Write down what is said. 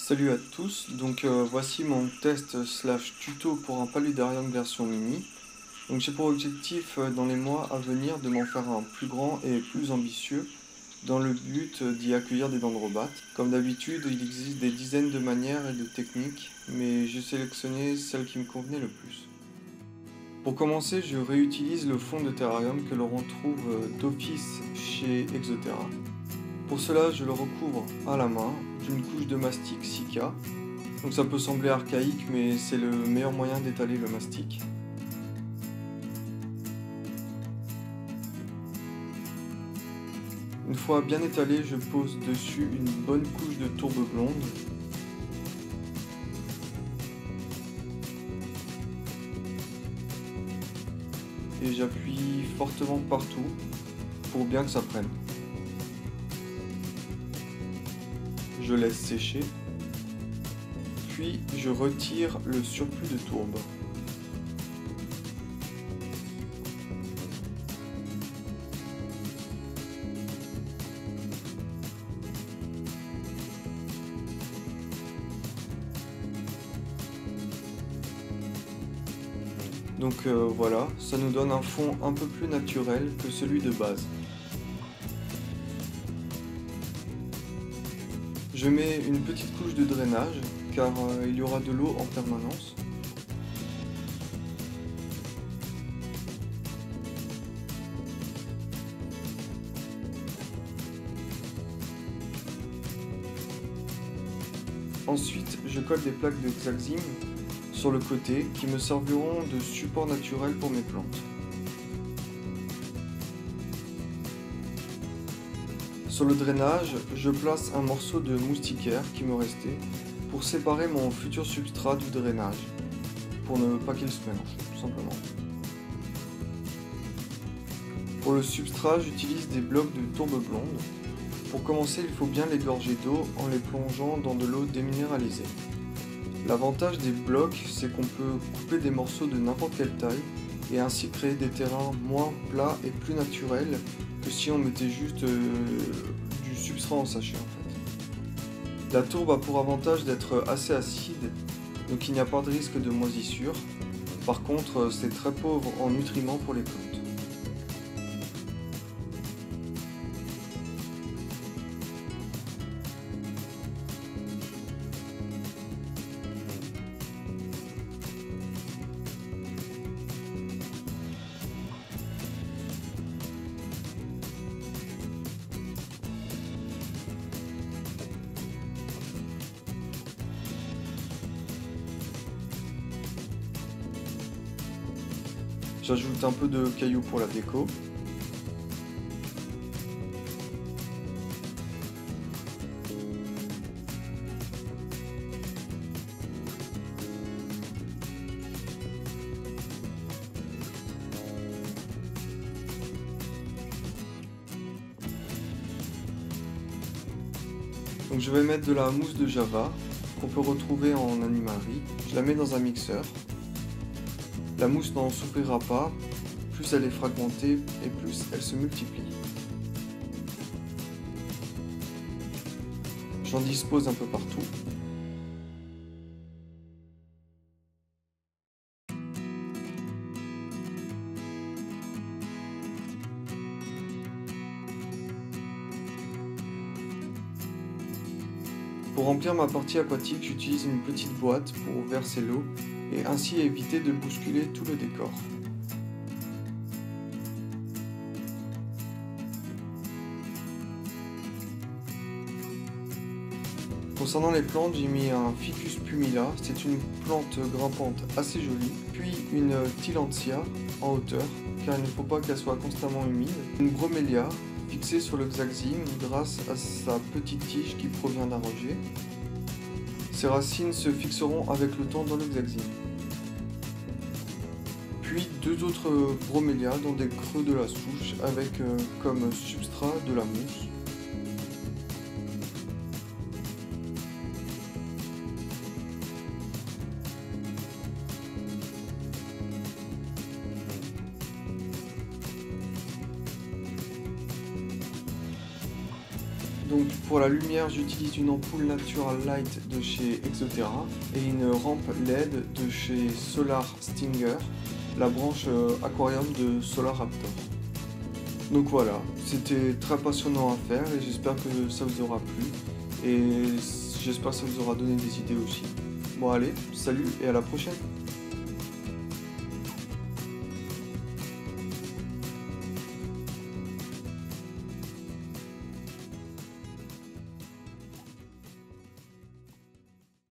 Salut à tous, voici mon test slash tuto pour un paludarium version mini. Donc j'ai pour objectif dans les mois à venir de m'en faire un plus grand et plus ambitieux dans le but d'y accueillir des dendrobates. Comme d'habitude, il existe des dizaines de manières et de techniques, mais j'ai sélectionné celle qui me convenait le plus. Pour commencer, je réutilise le fond de terrarium que l'on retrouve d'office chez Exoterra. Pour cela, je le recouvre à la main d'une couche de mastic Sika. Donc ça peut sembler archaïque, mais c'est le meilleur moyen d'étaler le mastic. Une fois bien étalé, je pose dessus une bonne couche de tourbe blonde. Et j'appuie fortement partout pour bien que ça prenne. Je laisse sécher. Puis je retire le surplus de tourbe. Voilà, ça nous donne un fond un peu plus naturel que celui de base. Je mets une petite couche de drainage car il y aura de l'eau en permanence. Ensuite, je colle des plaques de Xaxim sur le côté qui me serviront de support naturel pour mes plantes. Sur le drainage, je place un morceau de moustiquaire qui me restait pour séparer mon futur substrat du drainage, pour ne pas qu'il se mélange, tout simplement. Pour le substrat, j'utilise des blocs de tourbe blonde. Pour commencer, il faut bien les gorger d'eau en les plongeant dans de l'eau déminéralisée. L'avantage des blocs, c'est qu'on peut couper des morceaux de n'importe quelle taille et ainsi créer des terrains moins plats et plus naturels que si on mettait juste du substrat en sachet en fait. La tourbe a pour avantage d'être assez acide, donc il n'y a pas de risque de moisissure. Par contre, c'est très pauvre en nutriments pour les plantes. J'ajoute un peu de cailloux pour la déco. Donc je vais mettre de la mousse de Java qu'on peut retrouver en animalerie. Je la mets dans un mixeur. La mousse n'en souffrira pas, plus elle est fragmentée et plus elle se multiplie. J'en dispose un peu partout. Pour remplir ma partie aquatique, j'utilise une petite boîte pour verser l'eau et ainsi éviter de bousculer tout le décor. Concernant les plantes, j'ai mis un Ficus pumila, c'est une plante grimpante assez jolie, puis une Tillandsia en hauteur, car il ne faut pas qu'elle soit constamment humide, une Bromélia fixée sur le Xaxim grâce à sa petite tige qui provient d'un rejet. Ses racines se fixeront avec le temps dans le Xaxim. Puis deux autres bromélias dans des creux de la souche avec comme substrat de la mousse. Donc pour la lumière, j'utilise une ampoule Natural Light de chez Exoterra et une rampe LED de chez Solar Stinger, la branche aquarium de Solar Raptor. Donc voilà, c'était très passionnant à faire et j'espère que ça vous aura plu et j'espère que ça vous aura donné des idées aussi. Bon allez, salut et à la prochaine!